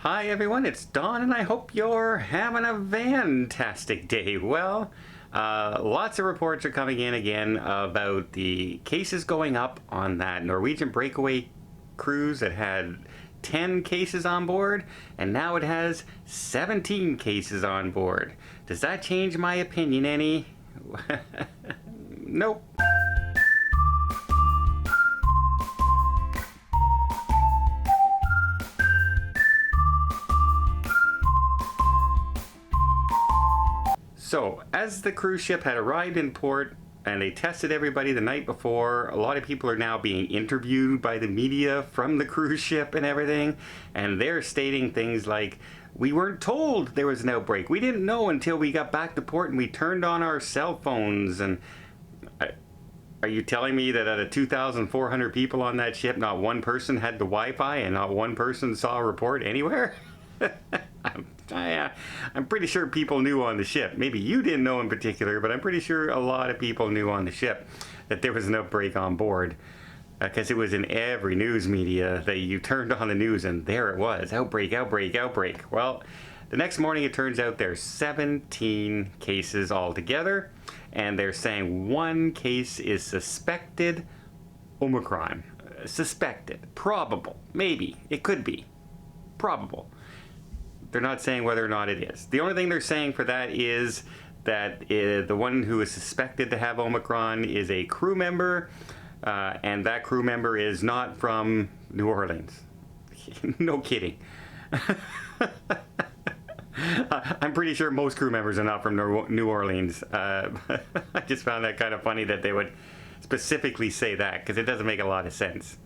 Hi everyone, it's Don and I hope you're having a fantastic day. Well, lots of reports are coming in again about the cases going up on that Norwegian Breakaway cruise that had 10 cases on board and now it has 17 cases on board. Does that change my opinion any? Nope. So, as the cruise ship had arrived in port and they tested everybody the night before, a lot of people are now being interviewed by the media from the cruise ship and everything, and they're stating things like, we weren't told there was an outbreak. We didn't know until we got back to port and we turned on our cell phones. And are you telling me that out of 2,400 people on that ship, not one person had the Wi-Fi and not one person saw a report anywhere? I'm pretty sure people knew on the ship. Maybe you didn't know in particular, but I'm pretty sure a lot of people knew on the ship that there was an outbreak on board. Because it was in every news media that you turned on the news and there it was. Outbreak, outbreak, outbreak. Well, the next morning it turns out there's 17 cases altogether. And they're saying one case is suspected Omicron. Suspected. Probable. Maybe. It could be. Probable. They're not saying whether or not it is. The only thing they're saying for that is that the one who is suspected to have Omicron is a crew member, and that crew member is not from New Orleans. No kidding. I'm pretty sure most crew members are not from New Orleans. I just found that kind of funny that they would specifically say that, because it doesn't make a lot of sense.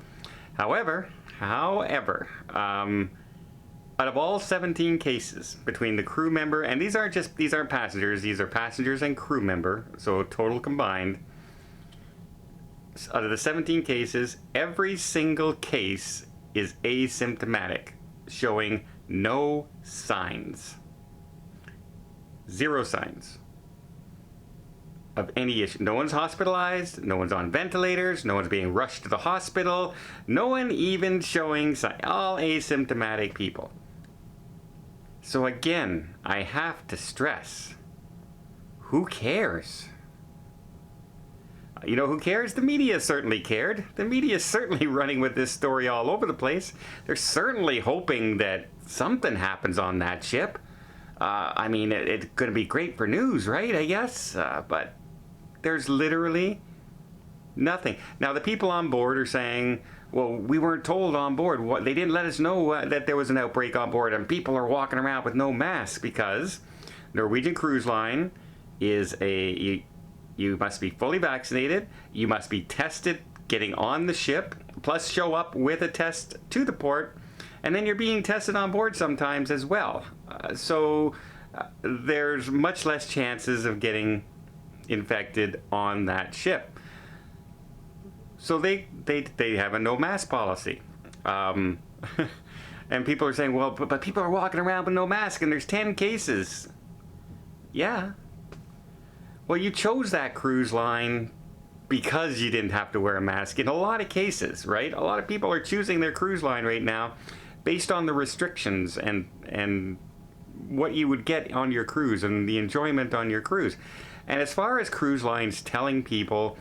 However, out of all 17 cases between the crew member, and these aren't passengers, these are passengers and crew member, so total combined. Out of the 17 cases, every single case is asymptomatic, showing no signs. Zero signs of any issue. No one's hospitalized, no one's on ventilators, no one's being rushed to the hospital, no one even showing signs. All asymptomatic people. So again, I have to stress, who cares? You know who cares? The media certainly cared. The media is certainly running with this story all over the place. They're certainly hoping that something happens on that ship. I mean, it's going to be great for news, right? I guess. But there's literally nothing. Now, the people on board are saying, well, we weren't told on board. They didn't let us know that there was an outbreak on board, and people are walking around with no masks because Norwegian Cruise Line is you must be fully vaccinated, you must be tested getting on the ship, plus show up with a test to the port, and then you're being tested on board sometimes as well. So there's much less chances of getting infected on that ship. So they have a no mask policy. And people are saying, well, but people are walking around with no mask and there's 10 cases. Yeah. Well, you chose that cruise line because you didn't have to wear a mask in a lot of cases, right? A lot of people are choosing their cruise line right now based on the restrictions and what you would get on your cruise and the enjoyment on your cruise. And as far as cruise lines telling people,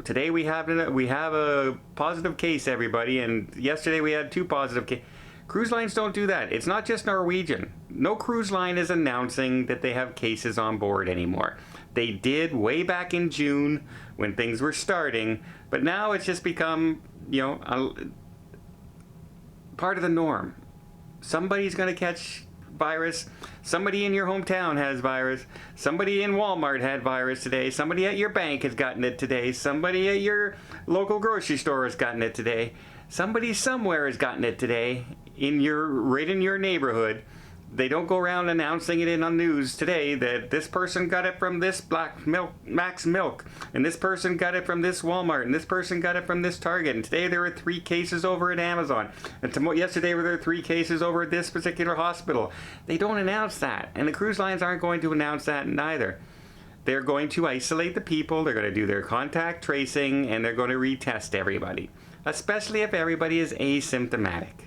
today we have a positive case, everybody, and yesterday we had 2 positive cases. Cruise lines don't do that. It's not just Norwegian. No cruise line is announcing that they have cases on board anymore. They did way back in June when things were starting, but now it's just become, part of the norm. Somebody's going to catch virus. Somebody in your hometown has virus. Somebody in Walmart had virus today. Somebody at your bank has gotten it today. Somebody at your local grocery store has gotten it today. Somebody somewhere has gotten it today right in your neighborhood. They don't go around announcing it in on news today that this person got it from this Max Milk, and this person got it from this Walmart, and this person got it from this Target, and today there were 3 cases over at Amazon, and yesterday there were 3 cases over at this particular hospital. They don't announce that, and the cruise lines aren't going to announce that neither. They're going to isolate the people, they're going to do their contact tracing, and they're going to retest everybody, especially if everybody is asymptomatic.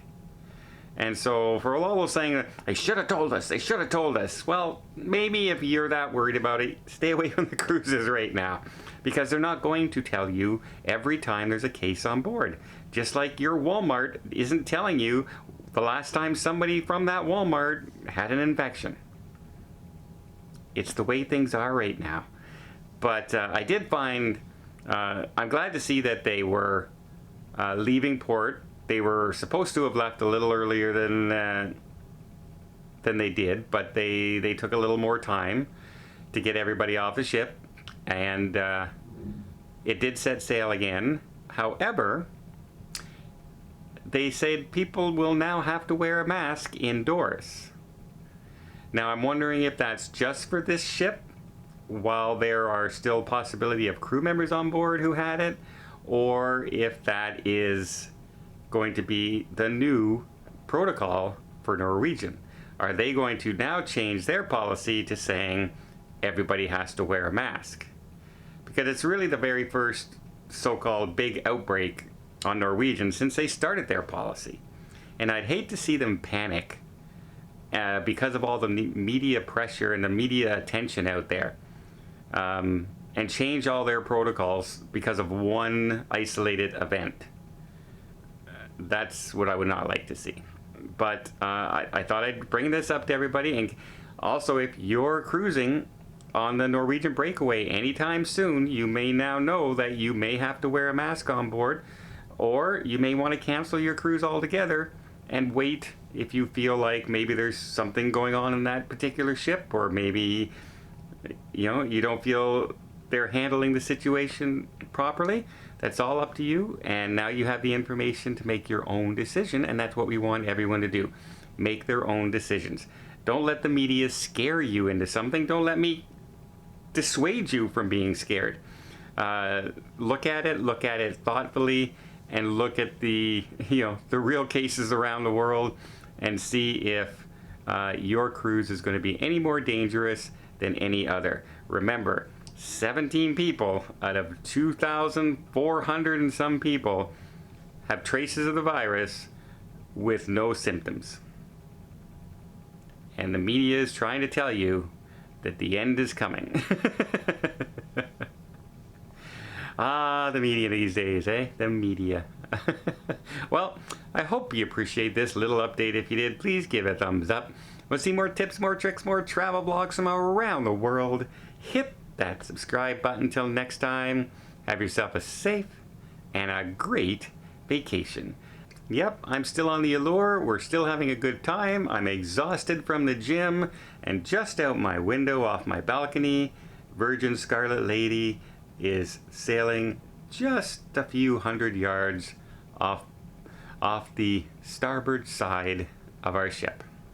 And so for all those saying, they should have told us, they should have told us. Well, maybe if you're that worried about it, stay away from the cruises right now. Because they're not going to tell you every time there's a case on board. Just like your Walmart isn't telling you the last time somebody from that Walmart had an infection. It's the way things are right now. But I did find, I'm glad to see that they were leaving port. They were supposed to have left a little earlier than they did, but they took a little more time to get everybody off the ship, and it did set sail again. However, they said people will now have to wear a mask indoors. Now I'm wondering if that's just for this ship, while there are still possibility of crew members on board who had it, or if that is going to be the new protocol for Norwegian. Are they going to now change their policy to saying everybody has to wear a mask? Because it's really the very first so-called big outbreak on Norwegian since they started their policy. And I'd hate to see them panic because of all the media pressure and the media attention out there, and change all their protocols because of one isolated event. That's what I would not like to see. But I thought I'd bring this up to everybody. And also, if you're cruising on the Norwegian Breakaway anytime soon, you may now know that you may have to wear a mask on board, or you may want to cancel your cruise altogether and wait if you feel like maybe there's something going on in that particular ship, or maybe you don't feel they're handling the situation properly. That's all up to you, and now you have the information to make your own decision, and that's what we want everyone to do. Make their own decisions. Don't let the media scare you into something. Don't let me dissuade you from being scared. Look at it thoughtfully, and look at the real cases around the world, and see if your cruise is going to be any more dangerous than any other. Remember, 17 people out of 2,400 and some people have traces of the virus with no symptoms. And the media is trying to tell you that the end is coming. Ah, the media these days, eh? The media. Well, I hope you appreciate this little update. If you did, please give it a thumbs up. Want to see more tips, more tricks, more travel blogs from around the world? Hit that subscribe button. Till next time, have yourself a safe and a great vacation. Yep, I'm still on the Allure. We're still having a good time. I'm exhausted from the gym, and just out my window off my balcony, Virgin Scarlet Lady is sailing just a few hundred yards off the starboard side of our ship.